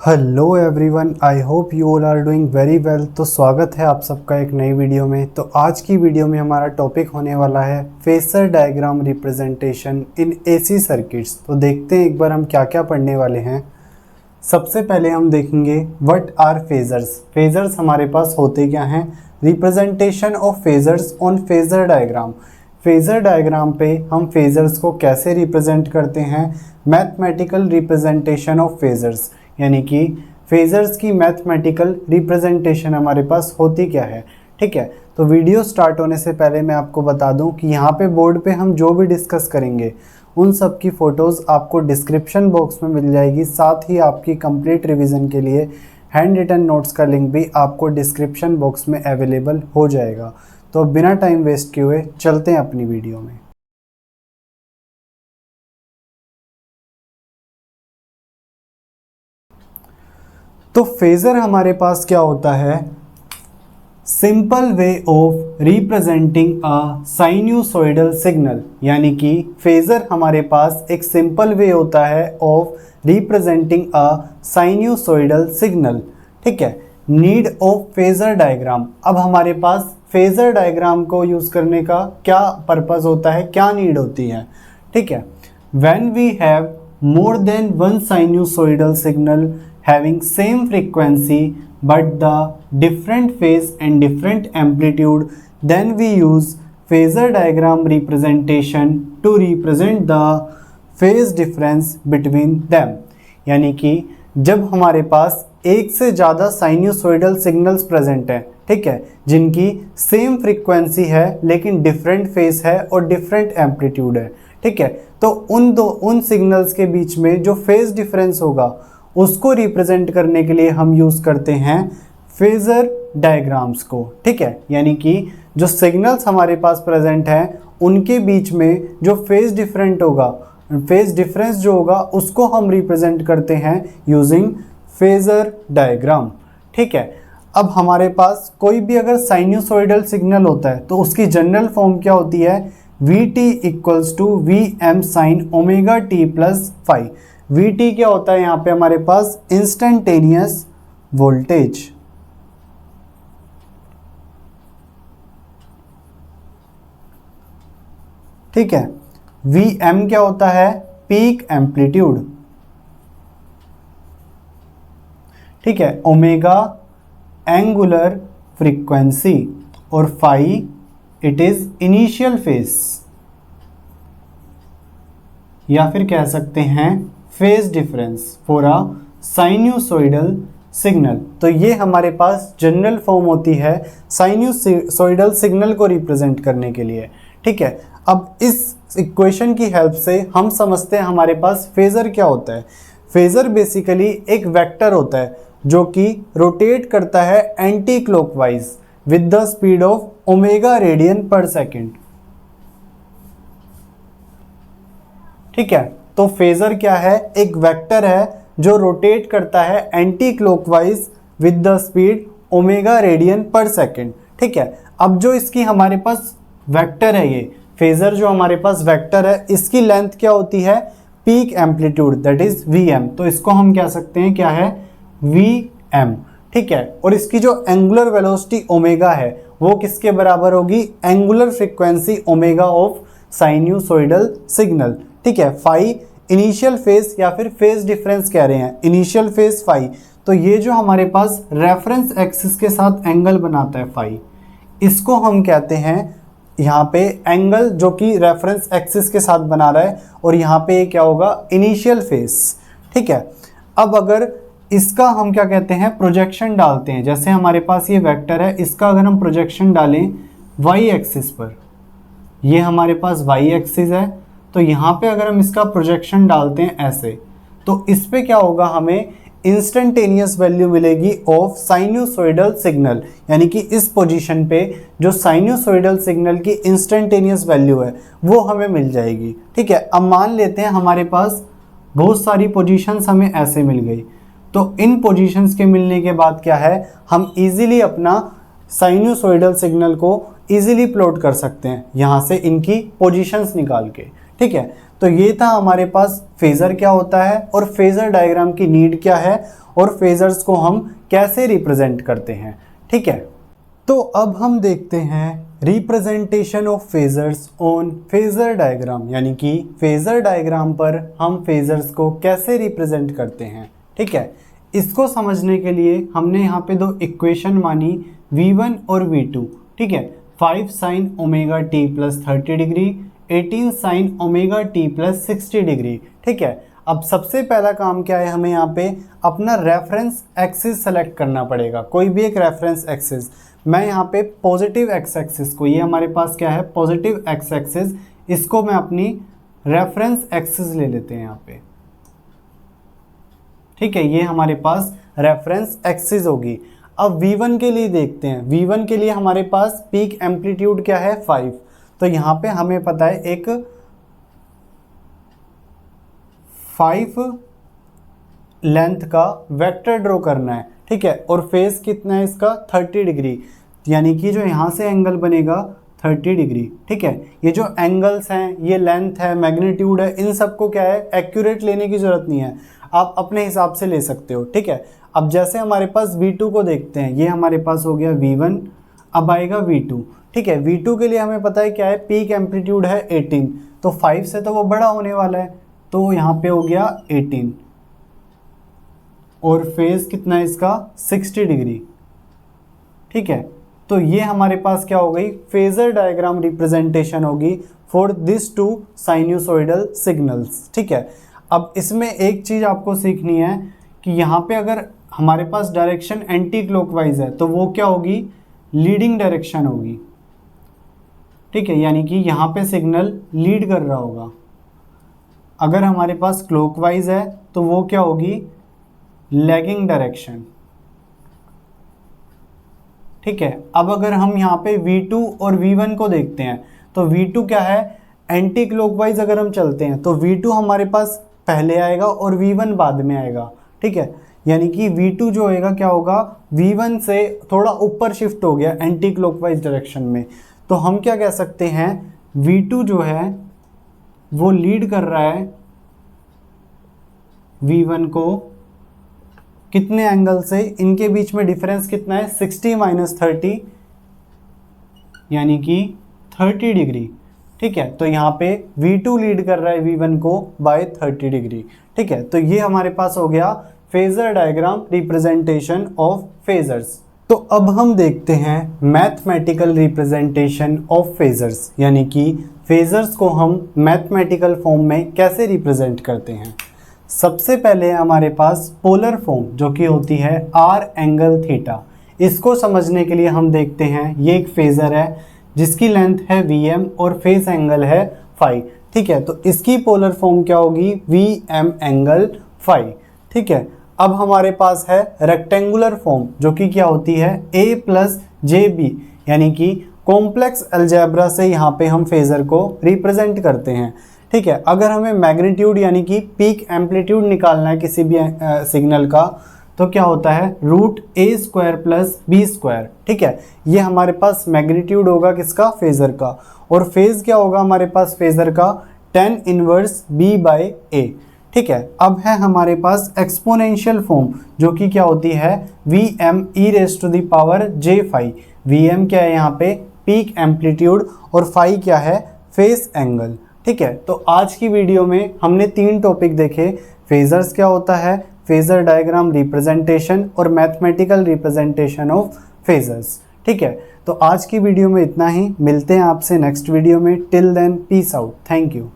Hello everyone, I hope you all are doing very well. तो स्वागत है आप सबका एक नई वीडियो में। तो आज की वीडियो में हमारा टॉपिक होने वाला है phasor diagram representation in AC circuits. तो देखते हैं एक बार हम क्या क्या पढ़ने वाले हैं। सबसे पहले हम देखेंगे व्हाट आर फेजर्स। फेजर्स हमारे पास होते क्या हैं? Representation of phasors on phasor diagram. Phasor diagram पे हम फेजर्स को कैसे रिप्रेजेंट करते हैं? मैथमेटिकल रिप्रेजेंटेशन ऑफ फेजर्स, यानी कि फेजर्स की मैथमेटिकल रिप्रेजेंटेशन हमारे पास होती क्या है। ठीक है, तो वीडियो स्टार्ट होने से पहले मैं आपको बता दूं कि यहाँ पे बोर्ड पे हम जो भी डिस्कस करेंगे उन सब की फ़ोटोज़ आपको डिस्क्रिप्शन बॉक्स में मिल जाएगी। साथ ही आपकी कंप्लीट रिवीजन के लिए हैंड रिटन नोट्स का लिंक भी आपको डिस्क्रिप्शन बॉक्स में अवेलेबल हो जाएगा। तो बिना टाइम वेस्ट किए हुए चलते हैं अपनी वीडियो में। तो फेजर हमारे पास क्या होता है? Simple way of representing a sinusoidal signal, यानी कि फेजर हमारे पास एक सिंपल वे होता है of representing a sinusoidal signal. ठीक है, नीड ऑफ फेजर डायग्राम। अब हमारे पास फेजर डायग्राम को यूज़ करने का क्या पर्पज़ होता है, क्या नीड होती है? ठीक है, when we have more than one sinusoidal signal having same frequency but the different phase and different amplitude, then we use phasor diagram representation to represent the phase difference between them। यानी कि जब हमारे पास एक से ज़्यादा साइन्यूसॉइडल signals present हैं, ठीक है, जिनकी सेम फ्रीक्वेंसी है लेकिन डिफरेंट फेज है और डिफरेंट एम्पलीट्यूड है, ठीक है, तो उन सिग्नल्स के बीच में जो फेज डिफरेंस होगा उसको रिप्रेजेंट करने के लिए हम यूज़ करते हैं फेजर डायग्राम्स को। ठीक है, यानी कि जो सिग्नल्स हमारे पास प्रेजेंट हैं उनके बीच में जो फेज डिफरेंट होगा, फेज डिफरेंस जो होगा उसको हम रिप्रेजेंट करते हैं यूजिंग फेजर डायग्राम। ठीक है, अब हमारे पास कोई भी अगर साइन्यूसॉइडल सिग्नल होता है तो उसकी जनरल फॉर्म क्या होती है? Vt equals to V M sine omega T plus phi. Vt क्या होता है यहाँ पे हमारे पास? Instantaneous voltage. ठीक है, Vm क्या होता है? Peak amplitude. ठीक है, ओमेगा एंगुलर फ्रीक्वेंसी और phi it is initial phase, या फिर कह सकते हैं phase difference for a sinusoidal signal. तो ये हमारे पास जनरल फॉर्म होती है साइन्यूसॉइडल सिग्नल को रिप्रेजेंट करने के लिए। ठीक है, अब इस इक्वेशन की हेल्प से हम समझते हैं हमारे पास फेजर क्या होता है। फेजर बेसिकली एक वेक्टर होता है जो कि रोटेट करता है anti clockwise with the speed of omega radian पर सेकेंड। ठीक है, तो फेजर क्या है? एक वेक्टर है जो रोटेट करता है anti clockwise with the speed omega radian पर सेकेंड। ठीक है, अब जो इसकी हमारे पास वेक्टर है, ये फेजर जो हमारे पास वेक्टर है, इसकी लेंथ क्या होती है? Peak amplitude, that is Vm। तो इसको हम कह सकते हैं क्या है? Vm। ठीक है, और इसकी जो एंगुलर वेलोसिटी ओमेगा है वो किसके बराबर होगी? Angular frequency omega of sinusoidal signal. ठीक है, फाई इनिशियल फेज या फिर फेज डिफरेंस कह रहे हैं, इनिशियल फेज फाई। तो ये जो हमारे पास रेफरेंस एक्सिस के साथ एंगल बनाता है फाई, इसको हम कहते हैं यहाँ पे एंगल जो कि रेफरेंस एक्सिस के साथ बना रहा है, और यहाँ पे क्या होगा? Initial phase. ठीक है, अब अगर इसका हम क्या कहते हैं? प्रोजेक्शन डालते हैं। जैसे हमारे पास ये वेक्टर है, इसका अगर हम प्रोजेक्शन डालें वाई एक्सिस पर, ये हमारे पास वाई एक्सिस है, तो यहाँ पे अगर हम इसका प्रोजेक्शन डालते हैं ऐसे, तो इस पे क्या होगा? हमें इंस्टेंटेनियस वैल्यू मिलेगी ऑफ साइन्यूसॉइडल सिग्नल, यानी कि इस पोजीशन पे जो साइन्यूसॉइडल सिग्नल की इंस्टेंटेनियस वैल्यू है वो हमें मिल जाएगी। ठीक है, अब मान लेते हैं हमारे पास बहुत सारी पोजीशंस हमें ऐसे मिल गई, तो इन पोजीशंस के मिलने के बाद क्या है? हम इजीली अपना साइन्यूसॉइडल सिग्नल को इजीली प्लॉट कर सकते हैं यहाँ से इनकी पोजीशंस निकाल के। ठीक है, तो ये था हमारे पास फेजर क्या होता है और फेजर डायग्राम की नीड क्या है और फेजर्स को हम कैसे रिप्रेजेंट करते हैं। ठीक है, तो अब हम देखते हैं representation of phasors on phasor diagram, यानी कि फेजर डायग्राम पर हम फेजर्स को कैसे रिप्रेजेंट करते हैं। ठीक है, इसको समझने के लिए हमने यहाँ पे दो इक्वेशन मानी v1 और v2। ठीक है, 5 sin omega t plus 30 degree, 18 sin omega t plus 60 degree. ठीक है, अब सबसे पहला काम क्या है, हमें यहाँ पे अपना रेफरेंस एक्सिस सेलेक्ट करना पड़ेगा, कोई भी एक रेफरेंस एक्सिस। मैं यहाँ पे पॉजिटिव एक्स एक्सिस को, ये हमारे पास क्या है पॉजिटिव एक्स एक्सिस, इसको मैं अपनी रेफरेंस एक्सिस ले लेते हैं यहाँ पे। ठीक है, ये हमारे पास रेफरेंस एक्सिस होगी। अब v1 के लिए देखते हैं, v1 के लिए हमारे पास पीक एम्पलीट्यूड क्या है 5, तो यहाँ पे हमें पता है एक 5 लेंथ का वेक्टर ड्रॉ करना है। ठीक है, और फेस कितना है इसका 30 डिग्री, यानी कि जो यहाँ से एंगल बनेगा 30 डिग्री। ठीक है, ये जो एंगल्स हैं, ये लेंथ है, मैग्नीट्यूड है, इन सबको क्या है एक्यूरेट लेने की ज़रूरत नहीं है, आप अपने हिसाब से ले सकते हो। ठीक है, अब जैसे हमारे पास v2 को देखते हैं, ये हमारे पास हो गया v1, अब आएगा v2। ठीक है, v2 के लिए हमें पता है क्या है, पीक एम्पलीट्यूड है 18, तो 5 से तो वो बड़ा होने वाला है, तो यहाँ पे हो गया 18 और फेस कितना है इसका 60 डिग्री। ठीक है, तो ये हमारे पास क्या हो गई, फेजर डायग्राम रिप्रेजेंटेशन होगी फॉर दिस टू साइन्यूसॉइडल सिग्नल्स। ठीक है, अब इसमें एक चीज़ आपको सीखनी है कि यहाँ पे अगर हमारे पास डायरेक्शन एंटी क्लॉकवाइज है तो वो क्या होगी, लीडिंग डायरेक्शन होगी। ठीक है, यानी कि यहाँ पे सिग्नल लीड कर रहा होगा। अगर हमारे पास क्लॉकवाइज है तो वो क्या होगी, लैगिंग डायरेक्शन। ठीक है, अब अगर हम यहाँ पे v2 और v1 को देखते हैं तो v2 क्या है, एंटी क्लॉकवाइज अगर हम चलते हैं तो v2 हमारे पास पहले आएगा और v1 बाद में आएगा। ठीक है, यानी कि v2 जो होएगा क्या होगा, v1 से थोड़ा ऊपर शिफ्ट हो गया एंटी क्लॉकवाइज डायरेक्शन में, तो हम क्या कह सकते हैं, v2 जो है वो लीड कर रहा है v1 को कितने एंगल से, इनके बीच में डिफरेंस कितना है 60 माइनस 30, यानी कि 30 डिग्री। ठीक है, तो यहाँ पे v2 लीड कर रहा है v1 को बाय 30 डिग्री। ठीक है, तो ये हमारे पास हो गया phasor diagram representation of phasors. तो अब हम देखते हैं मैथमेटिकल रिप्रेजेंटेशन ऑफ फेजर्स, यानी कि फेजर्स को हम मैथमेटिकल फॉर्म में कैसे रिप्रेजेंट करते हैं। सबसे पहले हमारे पास पोलर फॉर्म जो कि होती है r एंगल थीटा। इसको समझने के लिए हम देखते हैं, ये एक फेजर है जिसकी लेंथ है vm और फेस एंगल है फाई। ठीक है, तो इसकी पोलर फॉर्म क्या होगी, vm एंगल फाई। ठीक है, अब हमारे पास है रेक्टेंगुलर फॉर्म जो कि क्या होती है a प्लस jb, यानी कि कॉम्प्लेक्स अलजेब्रा से यहाँ पे हम फेजर को रिप्रेजेंट करते हैं। ठीक है, अगर हमें मैग्नीट्यूड यानी कि पीक एम्पलीट्यूड निकालना है किसी भी सिग्नल का, तो क्या होता है √a² प्लस b²। ठीक है, ये हमारे पास मैग्नीट्यूड होगा किसका, फेजर का, और फेज क्या होगा हमारे पास फेजर का tan इनवर्स b/a। ठीक है, अब है हमारे पास एक्सपोनेंशियल फॉर्म जो कि क्या होती है vm e⁻j⁵। vm क्या है यहाँ पे, पीक एम्पलीट्यूड, और फाई क्या है, फेस एंगल। ठीक है, तो आज की वीडियो में हमने 3 टॉपिक देखे, फेजर्स क्या होता है, फेजर डायग्राम रिप्रेजेंटेशन और मैथमेटिकल रिप्रेजेंटेशन ऑफ फेजर्स। ठीक है, तो आज की वीडियो में इतना ही, मिलते हैं आपसे नेक्स्ट वीडियो में। Till then peace out, thank you.